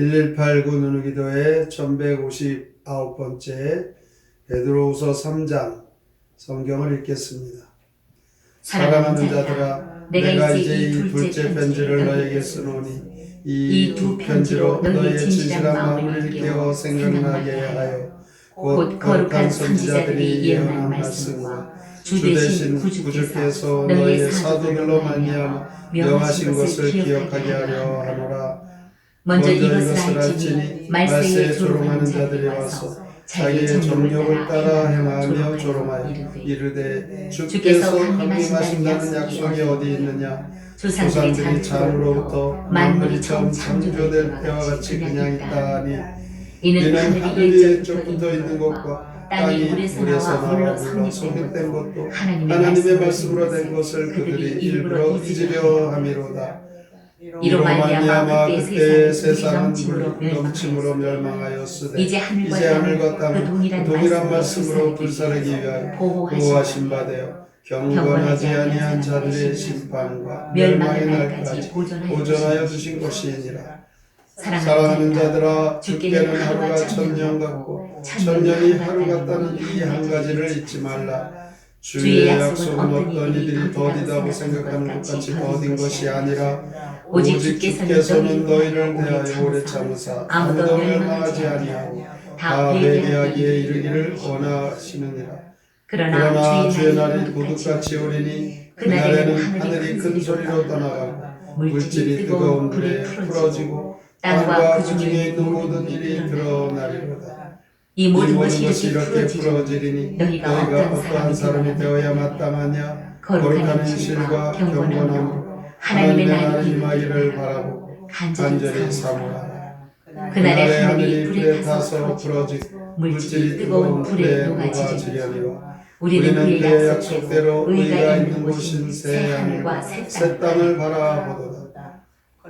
1189 누누기도의 1159번째 베드로후서 3장 성경을 읽겠습니다. 사랑하는 자들아, 내가 이제 이 둘째 편지를 너에게 쓰노니 이 두 편지로 너희의 진실한 마음을 일깨워 생각나게 하여 곧 거룩한 선지자들이 예언한 말씀과 주 대신 구주께서 너희의 사도들로 말미암아 명하신 것을 기억하게 하려 하노라. 먼저 이것을 알지니 말세에 조롱하는 자들이 와서 자기의 정욕을 따라 행하며 조롱하여 이르되 주께서 강림하신다는 약속이 어디 있느냐. 조상들이 참으로부터 만물이 처음 창조될 때와 같이 그냥 있다 하니 이는 하늘이 옛적부터 있는 것과 땅이 물에서 나와 물로 성립된 것도 하나님의 말씀으로 된 것을 그들이 일부러 잊으려 함이로다. 이로 말미암아 그때 세상은 넘침으로 멸망하였으되 이제 하늘과 땅은 동일한 말씀으로 불사르기 위하여 보호하신 바 되어 경건하지 아니한 자들의 심판과 멸망의 날까지 보존하여 두신 것이니라. 사랑하는 자들아, 주께는 하루가 천년 같고 천년이 하루 같다는 이 한 가지를 잊지 말라. 주의 약속은 어떤 이들이 더디다고 생각하는 것 같이 더딘 것이 아니라 오직 주께서는 너희를 대하여 오래 참으사 아무도 멸망하지 아니하고 다 회개하기에 이르기를 원하시느니라. 그러나 주의 날이 도둑같이 오리니 그날에는 하늘이 큰 소리로 떠나가고 물질이 뜨거운 불에 풀어지고 땅과 그 중에 있는 모든 일이 드러나리로다. 이 모든 것이 이렇게 풀어지리니 너희가 어떠한 사람이 되어야 마땅하냐. 거룩한 행실과 경건함으로 하나님의 날이 임하기를 바라보고 간절히 사모하라. 그날에 하늘이 불에 타서 풀어지고 물질이 뜨거운 불에 녹아지려니와 우리는 그의 약속대로 의가 있는 곳인 새 하늘과 새 땅을 바라보도다.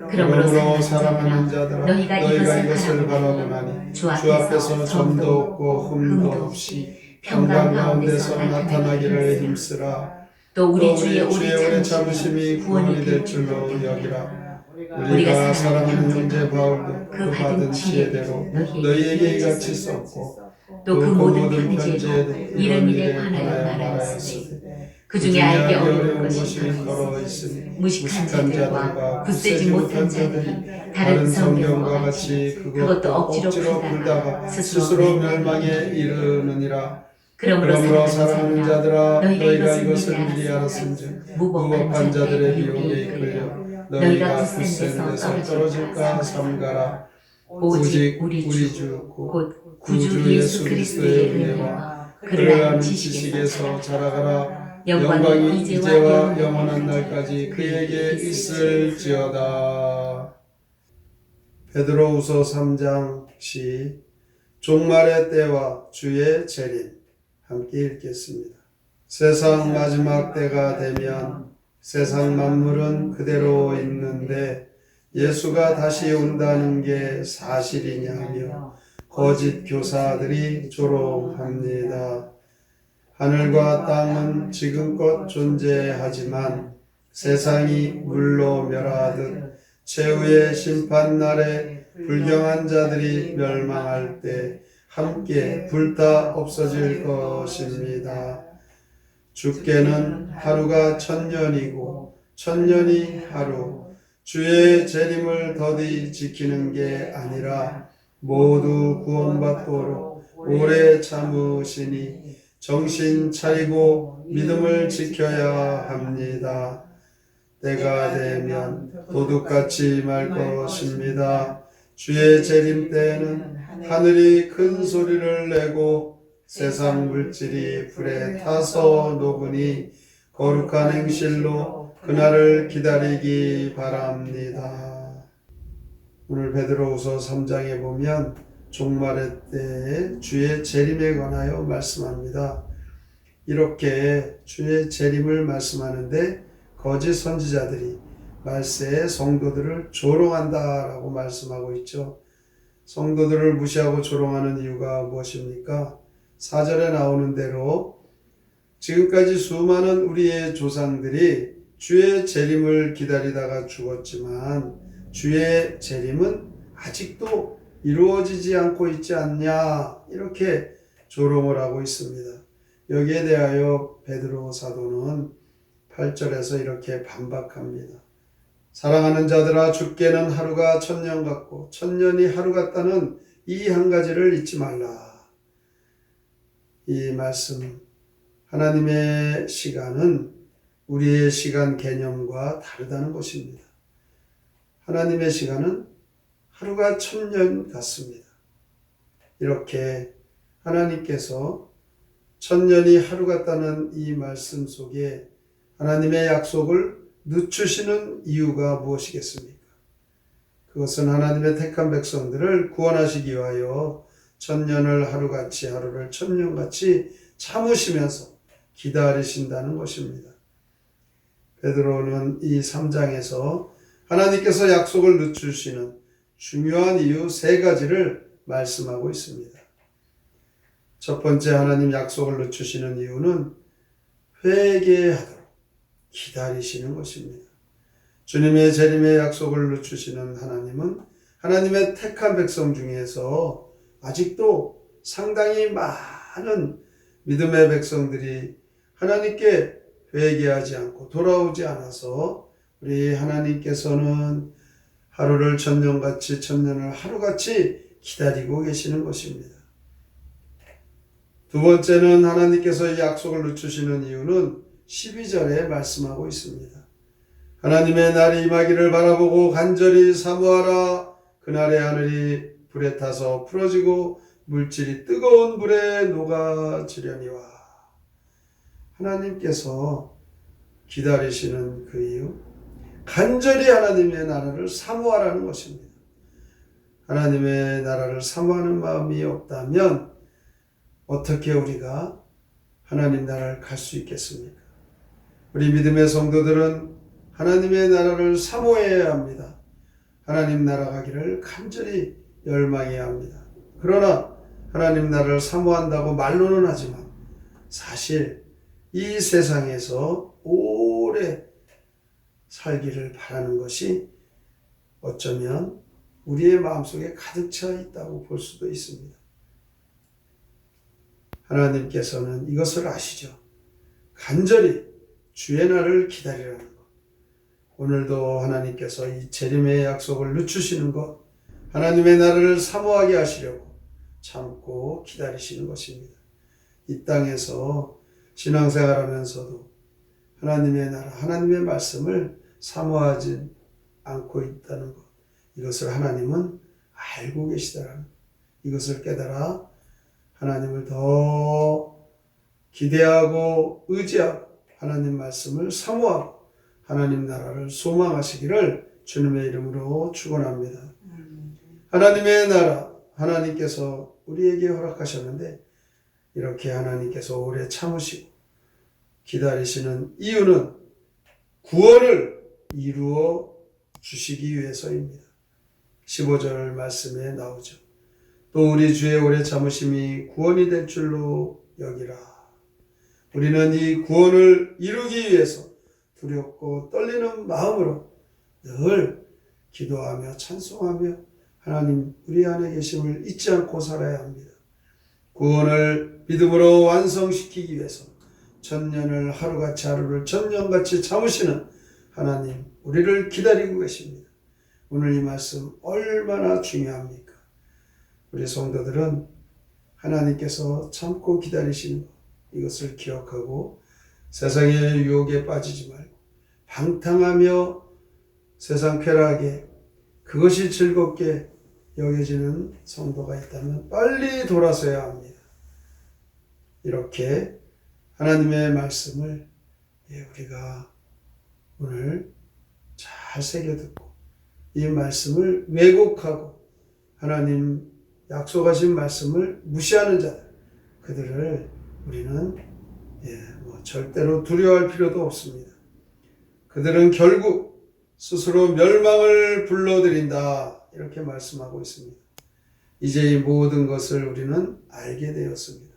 그러므로 사랑하는 자들아, 너희가 이것을 바라보나니 주 앞에서 점도 없고 흠도 없이 평강 가운데서 나타나기를 힘쓰라. 또 우리 주의 오래 참으심이 구원이 될 줄로 여기라. 우리가 사랑하는 형제 바울도 그 받은 지혜대로 너희에게 이같이 썼고 또 그 모든 편지에도 이런 일에 관하여 말하였으니 그 중에 알기 어려운 것이 걸어 있으니 무식한 자들과 굳세지 못한 자들이 다른 성경과 같이 그것도 억지로 풀다가 스스로 멸망에 이르느니라. 그러므로 사랑하는 자들아, 너희가 이것을 미리 알았은즉 무법한 자들의 미혹에 이끌려 너희가 굳센 데서 떨어질까 삼가라. 오직 우리 주 곧 구주 예수 그리스도의 은혜와 그를 아는 지식에서 자라가라. 영광이 이제와 영원한 날까지 그에게 있을지어다. 베드로후서 3장 시 종말의 때와 주의 재림 함께 읽겠습니다. 세상 마지막 때가 되면 세상 만물은 그대로 있는데 예수가 다시 온다는 게 사실이냐며 거짓 교사들이 조롱합니다. 하늘과 땅은 지금껏 존재하지만 세상이 물로 멸하듯 최후의 심판날에 불경한 자들이 멸망할 때 함께 불타 없어질 것입니다. 주께는 하루가 천년이고 천년이 하루. 주의 재림을 더디 지키는 게 아니라 모두 구원받도록 오래 참으시니 정신 차리고 믿음을 지켜야 합니다. 때가 되면 도둑같이 말 것입니다. 주의 재림 때에는 하늘이 큰 소리를 내고 세상 물질이 불에 타서 녹으니 거룩한 행실로 그날을 기다리기 바랍니다. 오늘 베드로후서 3장에 보면 종말의 때에 주의 재림에 관하여 말씀합니다. 이렇게 주의 재림을 말씀하는데 거짓 선지자들이 말세에 성도들을 조롱한다라고 말씀하고 있죠. 성도들을 무시하고 조롱하는 이유가 무엇입니까? 4절에 나오는 대로 지금까지 수많은 우리의 조상들이 주의 재림을 기다리다가 죽었지만 주의 재림은 아직도 이루어지지 않고 있지 않냐 이렇게 조롱을 하고 있습니다. 여기에 대하여 베드로 사도는 8절에서 이렇게 반박합니다. 사랑하는 자들아 주께는 하루가 천년 같고 천년이 하루 같다는 이 한 가지를 잊지 말라. 이 말씀 하나님의 시간은 우리의 시간 개념과 다르다는 것입니다. 하나님의 시간은 하루가 천년 같습니다. 이렇게 하나님께서 천년이 하루 같다는 이 말씀 속에 하나님의 약속을 늦추시는 이유가 무엇이겠습니까? 그것은 하나님의 택한 백성들을 구원하시기 위하여 천년을 하루같이 하루를 천년같이 참으시면서 기다리신다는 것입니다. 베드로는 이 3장에서 하나님께서 약속을 늦추시는 중요한 이유 3가지를 말씀하고 있습니다. 첫 번째 하나님 약속을 늦추시는 이유는 회개하도록 기다리시는 것입니다. 주님의 재림의 약속을 늦추시는 하나님은 하나님의 택한 백성 중에서 아직도 상당히 많은 믿음의 백성들이 하나님께 회개하지 않고 돌아오지 않아서 우리 하나님께서는 하루를 천년같이 천년을 하루같이 기다리고 계시는 것입니다. 두 번째는 하나님께서 이 약속을 늦추시는 이유는 12절에 말씀하고 있습니다. 하나님의 날이 임하기를 바라보고 간절히 사모하라. 그날의 하늘이 불에 타서 풀어지고 물질이 뜨거운 불에 녹아지려니와. 하나님께서 기다리시는 그 이유, 간절히 하나님의 나라를 사모하라는 것입니다. 하나님의 나라를 사모하는 마음이 없다면 어떻게 우리가 하나님 나라를 갈 수 있겠습니까? 우리 믿음의 성도들은 하나님의 나라를 사모해야 합니다. 하나님 나라 가기를 간절히 열망해야 합니다. 그러나 하나님 나라를 사모한다고 말로는 하지만 사실 이 세상에서 오래 살기를 바라는 것이 어쩌면 우리의 마음속에 가득 차 있다고 볼 수도 있습니다. 하나님께서는 이것을 아시죠. 간절히 주의 날을 기다리라는 것. 오늘도 하나님께서 이 재림의 약속을 늦추시는 것, 하나님의 나라를 사모하게 하시려고 참고 기다리시는 것입니다. 이 땅에서 신앙생활하면서도 하나님의 나라, 하나님의 말씀을 사모하지 않고 있다는 것, 이것을 하나님은 알고 계시다라는 것, 이것을 깨달아 하나님을 더 기대하고 의지하고 하나님 말씀을 사모하고 하나님 나라를 소망하시기를 주님의 이름으로 축원합니다. 하나님의 나라, 하나님께서 우리에게 허락하셨는데 이렇게 하나님께서 오래 참으시고 기다리시는 이유는 구원을 이루어 주시기 위해서입니다. 15절 말씀에 나오죠. 또 우리 주의 오래 참으심이 구원이 될 줄로 여기라. 우리는 이 구원을 이루기 위해서 두렵고 떨리는 마음으로 늘 기도하며 찬송하며 하나님 우리 안에 계심을 잊지 않고 살아야 합니다. 구원을 믿음으로 완성시키기 위해서 천년을 하루같이 하루를 천년같이 참으시는 하나님 우리를 기다리고 계십니다. 오늘 이 말씀 얼마나 중요합니까? 우리 성도들은 하나님께서 참고 기다리시는 것, 이것을 기억하고 세상의 유혹에 빠지지 말고 방탕하며 세상 쾌락에 그것이 즐겁게 여겨지는 성도가 있다면 빨리 돌아서야 합니다. 이렇게 하나님의 말씀을 우리가 오늘 잘 새겨듣고 이 말씀을 왜곡하고 하나님 약속하신 말씀을 무시하는 자들, 그들을 우리는 절대로 두려워할 필요도 없습니다. 그들은 결국 스스로 멸망을 불러들인다 이렇게 말씀하고 있습니다. 이제 이 모든 것을 우리는 알게 되었습니다.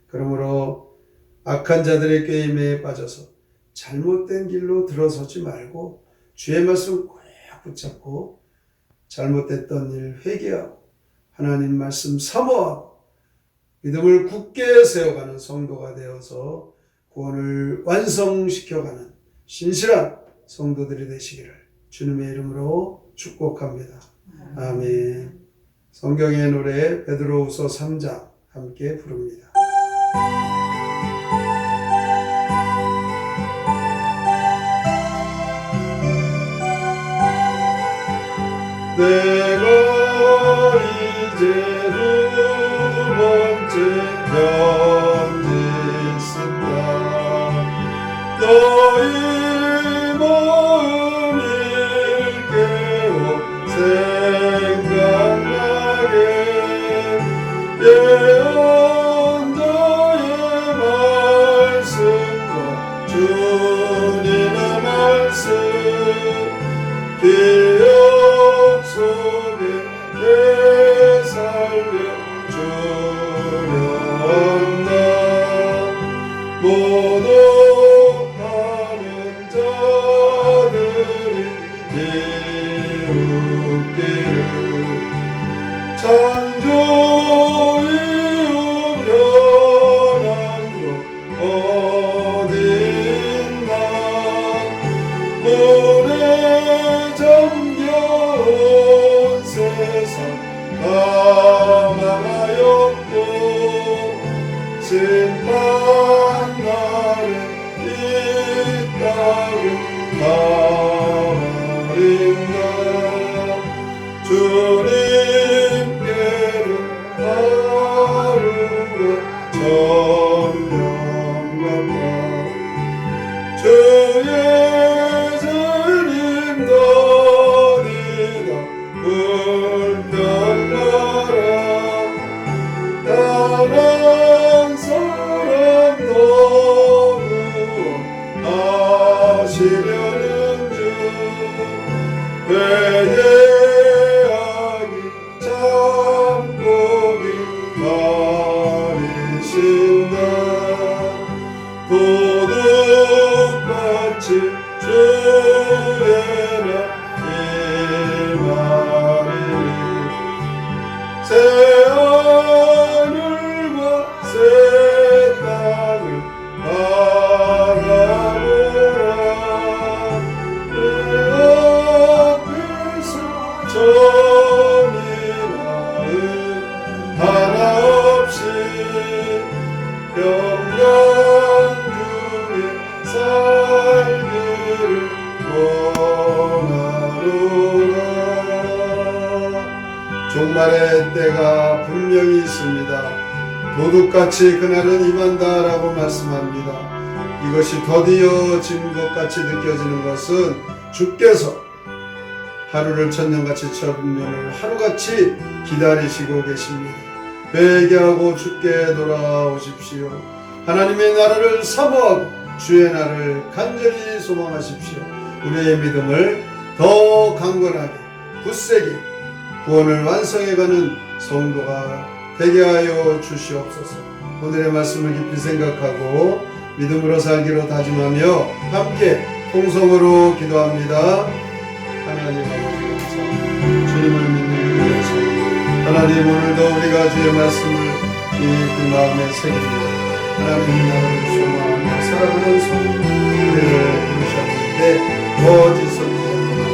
그러므로 악한 자들의 꾀임에 빠져서 잘못된 길로 들어서지 말고 주의 말씀 꼭 붙잡고 잘못됐던 일 회개하고 하나님 말씀 사모하고 믿음을 굳게 세워가는 성도가 되어서 구원을 완성시켜가는 신실한 성도들이 되시기를 주님의 이름으로 축복합니다. 아멘. 성경의 노래 베드로후서 3장 함께 부릅니다. 내가 이제 두 번째 편지 쓴다. 너희 마음이 깨워 생각나게 예언자의 말씀과 주님의 말씀 기억 속에 되살려주려 한다. 모독하는 자들이 이웃기를 창조이 우편한 것 어디 있나. 물에 잠겨온 세상 다 망하였고 심판 날에 있다고 말인가. 주님께는 하루가 천년 같다. 주의 주님 너희가 불평하라. 다른 사람 너무하시려는 주 회개하기 참고기 말이신다. 도둑같이 주의라 이 말이니. 새 하늘과 새 땅을 바라보라. 내 앞에서 전이나은 하나 없이 평강 중에 살기를 원하노라. 종말의 때가 분명히 있습니다. 도둑같이 그날은 임한다라고 말씀합니다. 이것이 더디어진 것 같이 느껴지는 것은 주께서 하루를 천년같이 천년을 하루같이 기다리시고 계십니다. 회개하고 주께 돌아오십시오. 하나님의 나라를 사모하고 주의 날을 간절히 소망하십시오. 우리의 믿음을 더 강건하게 굳세게 구원을 완성해가는 성도가 되게 하여 주시옵소서. 오늘의 말씀을 깊이 생각하고 믿음으로 살기로 다짐하며 함께 통성으로 기도합니다. 하나님 아버지 감사합니다. 주님을 믿는 우리에서 하나님 오늘도 우리가 주의 말씀을 깊이 마음에 새깁니다. 하나님 나라를 소망하며 살아가는 성도들을 부르셨는데 거짓 선지자들과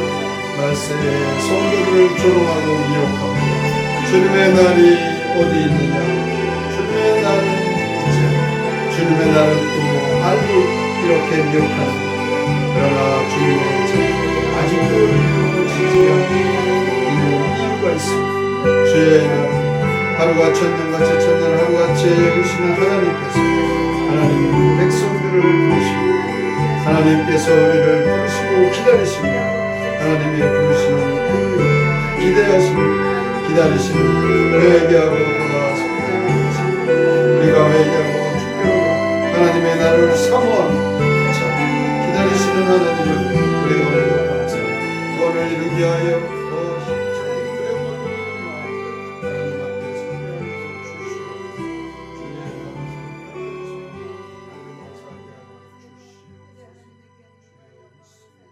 말세의 성도들을 조롱하고 미혹하고 주님의 날이 어디 있느냐. 주님의 날은 있지. 주님의 날은 또 알고 이렇게 미혹하는 그러나 주님의 정도도 아직도 이루어지지 않는 이유가 있습니다. 주의 날 하루가 천년같이 천년 하루같이 여기시는 하나님께서 하나님 백성들을 부르시고 하나님께서 우리를 부르시고 기다리십니다. 하나님의 부르시는 그 기다리시는 회개하고 돌아와서 우리가 회개하고 주께로 하나님의 나라를 사모하며 기다리시는 하나님을 우리가 오늘도 감사합니다. 구원을 이루게 하여